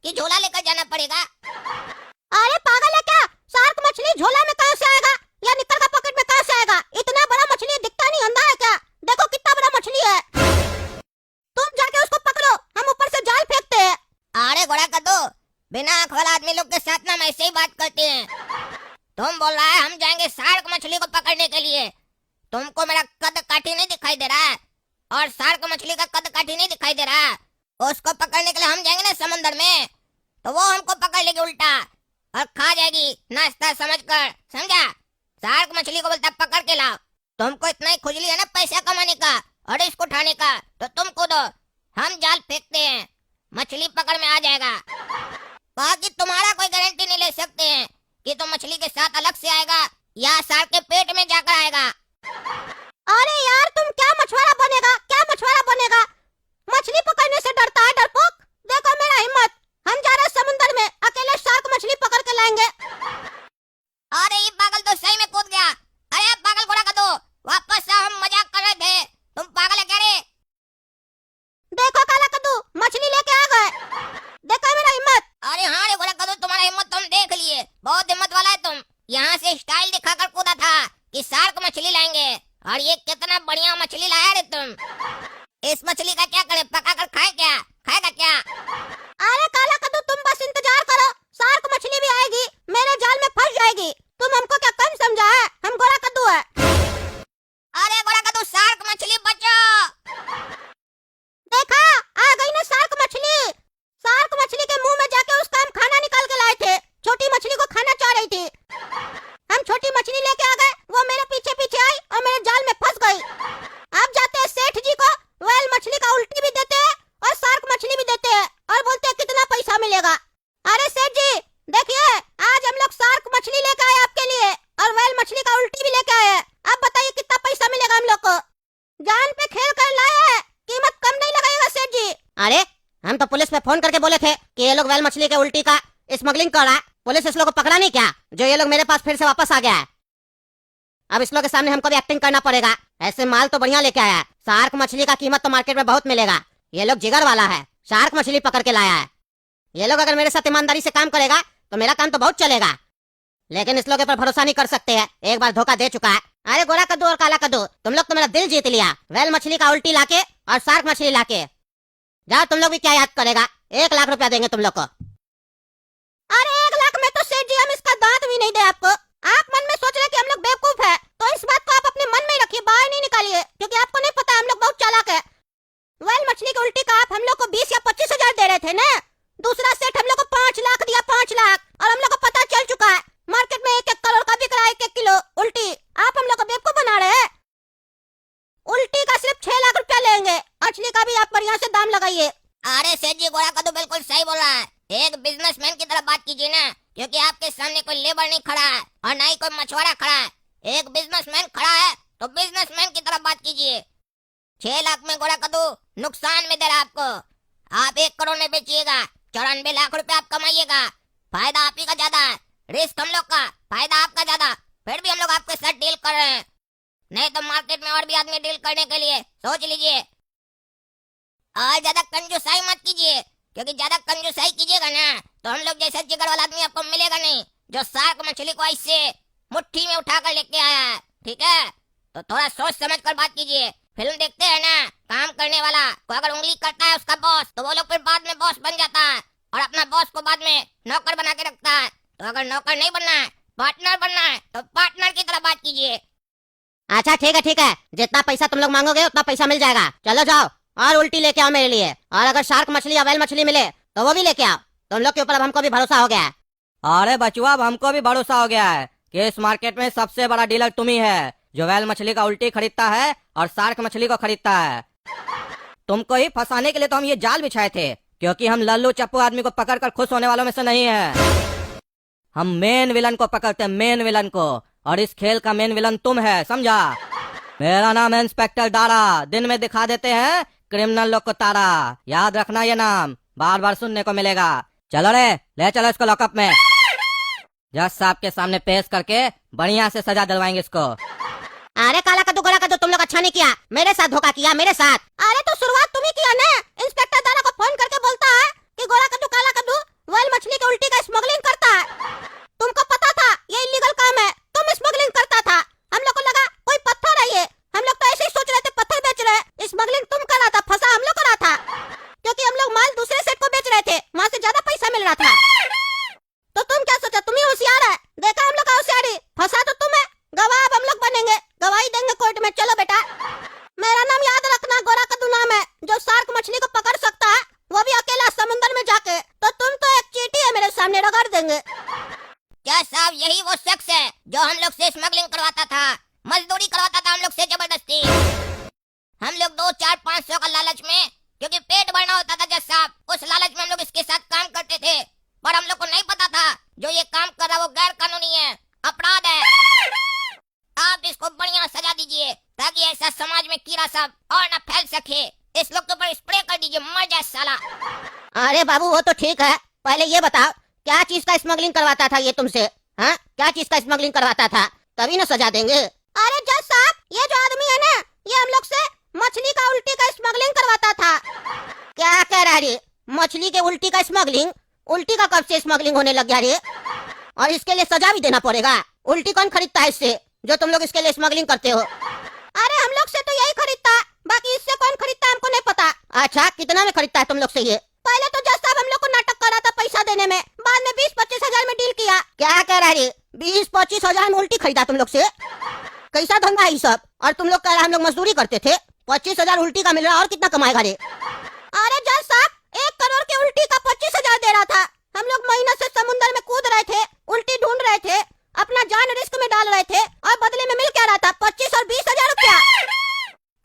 कि झोला लेकर जाना पड़ेगा? अरे पागल है क्या? शार्क मछली झोला में कहाँ से आएगा या निकल का पॉकेट में कहाँ से आएगा? इतना बड़ा मछली दिखता नहीं, अंधा है क्या? देखो कितना बड़ा मछली है। तुम जाके उसको पकड़ो, हम ऊपर से जाल फेंकते हैं। अरे घोड़ा कद्दू, बिना आँख वाला आदमी लोग के साथ ना हम ऐसे ही बात करते हैं। तुम बोल रहा है हम जाएंगे शार्क मछली को पकड़ने के लिए। तुमको मेरा कद काठी नहीं दिखाई दे रहा है और शार्क मछली का कद काठी नहीं दिखाई दे रहा है। उसको पकड़ने के लिए हम जाएंगे ना समंदर में, तो वो हमको पकड़ लेगी उल्टा और खा जाएगी नाश्ता समझकर, समझा? शार्क मछली को बोलता पकड़ के लाओ। तुमको इतना ही खुजली है ना पैसा कमाने का और इसको उठाने का, तो तुम कूदो, हम जाल फेंकते हैं, मछली पकड़ में आ जाएगा। बाकी तुम्हारा कोई गारंटी नहीं ले सकते हैं कि तुम मछली के साथ अलग से आएगा या शार्क के पेट में जाकर आएगा। अरे यार तुम क्या मछुआरा बनेगा, क्या मछुआरा बनेगा? मछली पकड़ने से डरता है डरपोक। देखो मेरा हिम्मत, हम जा रहे समुद्र में, अकेले शार्क मछली पकड़ के लाएंगे। अरे ये पागल तो सही में कूद गया। अरे पागल घोड़ा कद्दू, वापस आओ, हम मजाक कर रहे थे, तुम पागल है क्या रे? देखो काला कद्दू, मछली लेके आ गए। देखो मेरा हिम्मत। अरे हाँ रे घोड़ा कद्दू, तुम्हारा हिम्मत तो हम देख लिए, बहुत हिम्मत वाला है तुम। यहाँ से स्टाइल दिखाकर कूदा था कि शार्क मछली लाएंगे, और ये कितना बढ़िया मछली लाया रे तुम। इस मछली का क्या करे, पका कर खाए क्या? खाएगा क्या? अरे काला कद्दू तुम बस इंतजार करो, शार्क मछली भी आएगी, मेरे जाल में फंस जाएगी। तुम हमको क्या कम समझा है? हम घोड़ा कद्दू है। अरे घोड़ा कद्दू, शार्क मछली बचो। देखा, आ गई ना शार्क मछली। शार्क मछली के मुंह में जाके उसका हम खाना निकाल के लाए थे। छोटी मछली को खाना चाह रही थी, हम छोटी मछली लेके आ गए, वो मेरे पीछे पीछे आई और मेरे जाल में फंस गई। अब जाते हैं सेठ जी को, व्हेल मछली का उल्टी भी देते हैं और शार्क मछली भी देते हैं और बोलते हैं कितना पैसा मिलेगा। अरे सेठ जी देखिए, आज हम लोग शार्क मछली लेके आए आपके लिए और व्हेल मछली का उल्टी भी लेके आए हैं। अब बताइए कितना पैसा मिलेगा हम लोग को? जान पे खेल कर लाए हैं, कीमत कम नहीं लगाएगा सेठ जी। अरे हम तो पुलिस में फोन करके बोले थे कि ये लोग व्हेल मछली के उल्टी का स्मगलिंग कर रहा है। पुलिस इस लोग को पकड़ा नहीं क्या, जो ये लोग मेरे पास फिर से वापस आ गया है। अब इस लोग के सामने हमको भी एक्टिंग करना पड़ेगा। ऐसे माल तो बढ़िया लेके आया है। शार्क मछली का कीमत तो मार्केट में बहुत मिलेगा। ये लोग जिगर वाला है, शार्क मछली पकड़ के लाया है। ये लोग अगर मेरे साथ ईमानदारी से काम करेगा तो मेरा काम तो बहुत चलेगा, लेकिन इस लोग पर भरोसा नहीं कर सकते हैं, एक बार धोखा दे चुका है। अरे गोरा कद्दू और काला कद्दू, तुम लोग तो मेरा दिल जीत लिया। व्हेल मछली का उल्टी लाके और शार्क मछली लाके जाओ, तुम लोग भी क्या याद करेगा। 1 लाख रुपया देंगे तुम लोग को। अरे 1 लाख में तो सेठ जी हम इसका दांत भी नहीं दे आपको। आप मन में सोच रहे कि हम लोग बेवकूफ है, तो इस बात को आप अपने मन में ही रखिए, बाहर नहीं निकालिए, क्योंकि आपको नहीं पता हम लोग बहुत चालाक है। व्हेल मछली की उल्टी का आप हम लोग को 20 या 25 हजार दे रहे थे ना। दूसरा सेठ हम लोग को 5 लाख दिया, 5 लाख, और हम लोग को पता चल चुका है मार्केट में 1-1 करोड़ का बिक रहा है 1-1 किलो उल्टी। आप हम लोग को बेवकूफ बना रहे हैं। उल्टी का सिर्फ 6 लाख रुपया लेंगे, मछली का भी आप बढ़िया से दाम लगाइए। अरे सेठ जी, घोड़ा कद्दू बिल्कुल सही बोल रहा है। एक बिजनेसमैन की तरह बात कीजिए ना, क्योंकि आपके सामने कोई लेबर नहीं खड़ा है और ना ही कोई मछुआरा खड़ा है। एक बिजनेसमैन खड़ा है तो बिजनेसमैन की तरह बात कीजिए। 6 लाख में घोड़ा कद्दू नुकसान में दे रहा है आपको। आप 1 करोड़ में बेचिएगा, 94 लाख रुपए आप कमाइएगा। फायदा आप ही का ज्यादा है, रिस्क हम लोग का, फायदा आपका ज्यादा। फिर भी हम लोग आपके साथ डील कर रहे हैं, नहीं तो मार्केट में और भी आदमी डील करने के लिए सोच लीजिए। और ज्यादा कंजूसाई मत कीजिए, क्योंकि ज्यादा कंजूसाई कीजिएगा ना तो हम लोग जैसा जिगर वाला आदमी आपको मिलेगा नहीं, जो शार्क मछली को ऐसे मुट्ठी में उठाकर लेके आया है। ठीक है, तो थोड़ा सोच समझ कर बात कीजिए। फिल्म देखते हैं ना, काम करने वाला को अगर उंगली करता है उसका बॉस, तो वो लोग फिर बाद में बॉस बन जाता है और अपना बॉस को बाद में नौकर बना के रखता है। तो अगर नौकर नहीं बनना है, पार्टनर बनना है, तो पार्टनर की तरह बात कीजिए। अच्छा ठीक है, जितना पैसा तुम लोग मांगोगे उतना पैसा मिल जाएगा। चलो जाओ और उल्टी लेके आओ मेरे लिए, और अगर शार्क मछली या व्हेल मछली मिले तो वो भी लेके आओ। तुम लोग के ऊपर अब हमको भी भरोसा हो गया है। अरे बचुआ, अब हमको भी भरोसा हो गया है कि इस मार्केट में सबसे बड़ा डीलर तुम ही है, जो व्हेल मछली का उल्टी खरीदता है और शार्क मछली को खरीदता है। तुमको ही फंसाने के लिए तो हम ये जाल बिछाए थे, क्योंकि हम लल्लू चप्पू आदमी को पकड़कर खुश होने वालों में से नहीं है। हम मेन विलन को पकड़ते हैं, मेन विलन को, और इस खेल का मेन विलन तुम है, समझा? मेरा नाम है इंस्पेक्टर दारा, दिन में दिखा देते हैं क्रिमिनल लोग को तारा। याद रखना ये नाम, बार बार सुनने को मिलेगा। चलो रे, ले चलो इसको लॉकअप में, जज साहब के सामने पेश करके बढ़िया से सजा दिलवाएंगे इसको। अरे काला कद्दू गोरा कद्दू, तुम लोग अच्छा नहीं किया, मेरे साथ धोखा किया, मेरे साथ। अरे तो शुरुआत तुम ही किया ना। इंस्पेक्टर दारा को फोन करके बोलता है कि गोरा कद्दू काला कद्दू दीजिए, मर जाए साला। अरे बाबू वो तो ठीक है, पहले ये बताओ क्या चीज का स्मगलिंग करवाता था ये तुमसे? हाँ, क्या चीज का स्मगलिंग करवाता था? तभी ना सजा देंगे। अरे जज साहब, ये जो आदमी है ना, ये हम लोग से मछली का उल्टी का स्मगलिंग करवाता था। क्या कह रहा रे? मछली के उल्टी का स्मगलिंग? उल्टी का कब से स्मगलिंग होने लग गया रे? और इसके लिए सजा भी देना पड़ेगा? उल्टी कौन खरीदता है इससे जो तुम लोग इसके लिए स्मगलिंग करते हो? अरे हम लोग से तो यही खरीदता, बाकी इससे कौन खरीदता हमको नहीं पता। अच्छा, कितना में खरीदता है तुम लोग से ये? पहले तो जज साहब हम लोग को नाटक कर रहा था पैसा देने में, बाद में 20-25 हजार में डील किया। क्या कह रहा है? 20-25 हजार में उल्टी खरीदा तुम लोग से? कैसा धंधा है ये सब? और तुम लोग कह रहे हम लोग मजदूरी करते थे, 25 हजार उल्टी का मिल रहा, और कितना कमाएगा रे? अरे जज साहब 1 करोड़ की उल्टी का 25 हजार दे रहा था। हम लोग महीना से समुद्र में कूद रहे थे, उल्टी ढूंढ रहे थे, अपना जान रिस्क में डाल रहे थे, और बदले में मिल क्या रहा था? 25 और 20 हजार रुपया।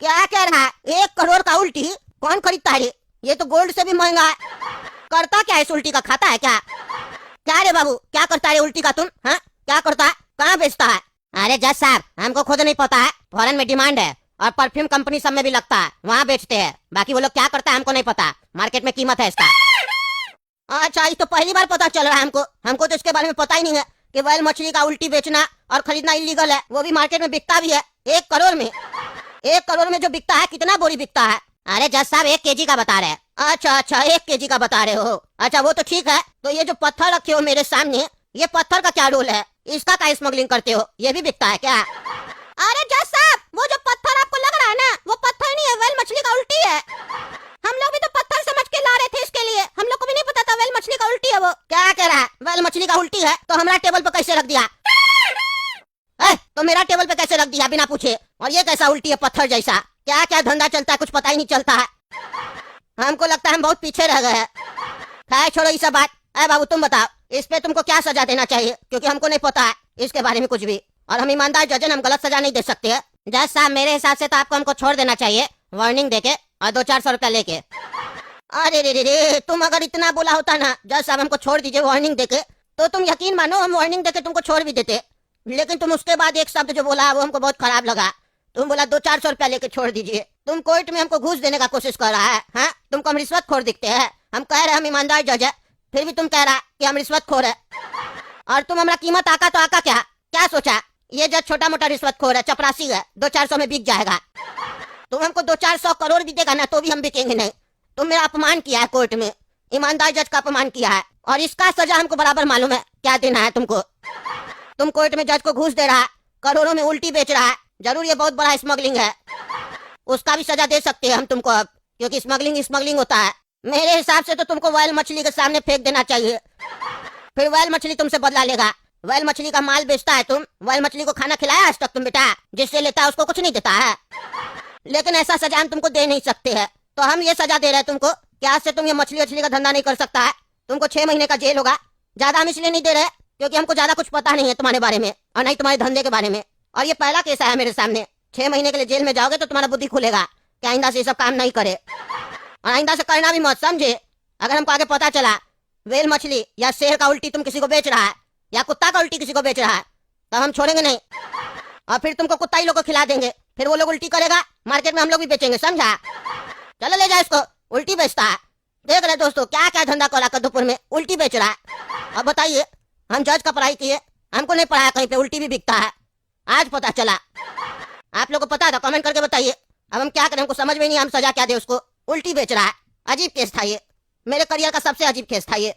क्या कह रहा है? 1 करोड़ का उल्टी कौन खरीदता है? ये तो गोल्ड से भी महंगा है। करता क्या है इस उल्टी का? खाता है क्या? क्या रे बाबू, क्या करता है उल्टी का तुम? हाँ, क्या करता है? कहाँ बेचता है? अरे जज साहब, हमको खुद नहीं पता है। फॉरेन में डिमांड है और परफ्यूम कंपनी सब में भी लगता है, वहाँ बेचते हैं। बाकी वो लोग क्या करता है हमको नहीं पता। मार्केट में कीमत है इसका। अच्छा, ये तो पहली बार पता चल रहा है हमको तो इसके बारे में पता ही नहीं है कि व्हेल मछली का उल्टी बेचना और खरीदना इलीगल है, वो भी मार्केट में बिकता भी है। 1 करोड़ में? 1 करोड़ में जो बिकता है, कितना बोरी बिकता है? अरे जज साहब 1 केजी का बता रहे हैं। अच्छा 1 केजी का बता रहे हो। अच्छा वो तो ठीक है, तो ये जो पत्थर रखे हो मेरे सामने, ये पत्थर का क्या रोल है? इसका क्या स्मगलिंग करते हो? ये भी बिकता है क्या? अरे जज साहब, वो जो पत्थर आपको लग रहा है ना, वो पत्थर नहीं है, व्हेल मछली का उल्टी है। हम लोग भी तो पत्थर समझ के ला रहे थे इसके लिए, हम लोग को भी नहीं पता था व्हेल मछली का उल्टी है वो। क्या कह रहा है? व्हेल मछली का उल्टी है तो हमारा टेबल पे कैसे रख दिया? तो मेरा टेबल पे कैसे रख दिया बिना पूछे? और ये कैसा उल्टी है पत्थर जैसा? क्या क्या धंधा चलता है, कुछ पता ही नहीं चलता है। हमको लगता है हम बहुत पीछे रह गए हैं। खैर छोड़ो ये सब बात। अरे बाबू तुम बताओ, इस पे तुमको क्या सजा देना चाहिए? क्योंकि हमको नहीं पता है इसके बारे में कुछ भी, और हम ईमानदार जज हैं, हम गलत सजा नहीं दे सकते हैं। जज साहब मेरे हिसाब से तो आपको हमको छोड़ देना चाहिए, वार्निंग देके और 200-400 रुपया लेके। अरे रे, तुम अगर इतना बोला होता ना जज साहब हमको छोड़ दीजिए वार्निंग देके, तो तुम यकीन मानो हम वार्निंग देके तुमको छोड़ भी देते। लेकिन तुम उसके बाद एक शब्द जो बोला वो हमको बहुत खराब लगा। तुम बोला 200-400 रुपया लेके छोड़ दीजिए। तुम कोर्ट में हमको घूस देने का कोशिश कर रहा है। हाँ, तुमको हम रिश्वतखोर दिखते हैं। हम कह रहे हम ईमानदार जज है, फिर भी तुम कह रहा कि हम रिश्वतखोर है। और तुम हमारा कीमत आका तो आका क्या सोचा? ये जज छोटा मोटा रिश्वतखोर है, चपरासी है, 200-400 में बिक जाएगा। तुम हमको 200-400 करोड़ भी देगा ना तो भी हम बिकेंगे नहीं। तुम मेरा अपमान किया है कोर्ट में, ईमानदार जज का अपमान किया है, और इसका सजा हमको बराबर मालूम है क्या देना है तुमको। तुम कोर्ट में जज को घूस दे रहा है, करोड़ों में उल्टी बेच रहा है, जरूर ये बहुत बड़ा स्मगलिंग है। उसका भी सजा दे सकते हैं हम तुमको अब, क्योंकि स्मगलिंग होता है। मेरे हिसाब से तो तुमको व्हेल मछली के सामने फेंक देना चाहिए, फिर व्हेल मछली तुमसे बदला लेगा। व्हेल मछली का माल बेचता है तुम, व्हेल मछली को खाना खिलाया आज तक तुम बेटा? जिससे लेता है उसको कुछ नहीं देता है। लेकिन ऐसा सजा हम तुमको दे नहीं सकते हैं, तो हम ये सजा दे रहे हैं तुमको कि आज से तुम ये मछली का धंधा नहीं कर सकता है। तुमको 6 महीने का जेल होगा। ज्यादा हम इसलिए नहीं दे रहे क्योंकि हमको ज्यादा कुछ पता नहीं है तुम्हारे बारे में, और नहीं तुम्हारे धंधे के बारे में। और ये पहला केस आया मेरे सामने। 6 महीने के लिए जेल में जाओगे तो तुम्हारा बुद्धि खुलेगा कि आइंदा से ये सब काम नहीं करे, और आइंदा से करना भी मत, समझे? अगर हमको आगे पता चला व्हेल मछली या शेर का उल्टी तुम किसी को बेच रहा है, या कुत्ता का उल्टी किसी को बेच रहा है, तब हम छोड़ेंगे नहीं, और फिर तुमको कुत्ता ही लोग को खिला देंगे। फिर वो लोग उल्टी करेगा, मार्केट में हम लोग भी बेचेंगे, समझा? चलो ले जाओ इसको, उल्टी बेचता है। देख रहे दोस्तों क्या क्या धंधा करा कद्दूपुर में, उल्टी बेच रहा है। अब बताइए, हम जज का पढ़ाई किए, हमको नहीं पढ़ाया कहीं पे उल्टी भी बिकता है, आज पता चला। आप लोग को पता था? कमेंट करके बताइए। अब हम क्या करें, हमको समझ में नहीं, हम सजा क्या दे उसको। उल्टी बेच रहा है। अजीब केस था ये, मेरे करियर का सबसे अजीब केस था ये।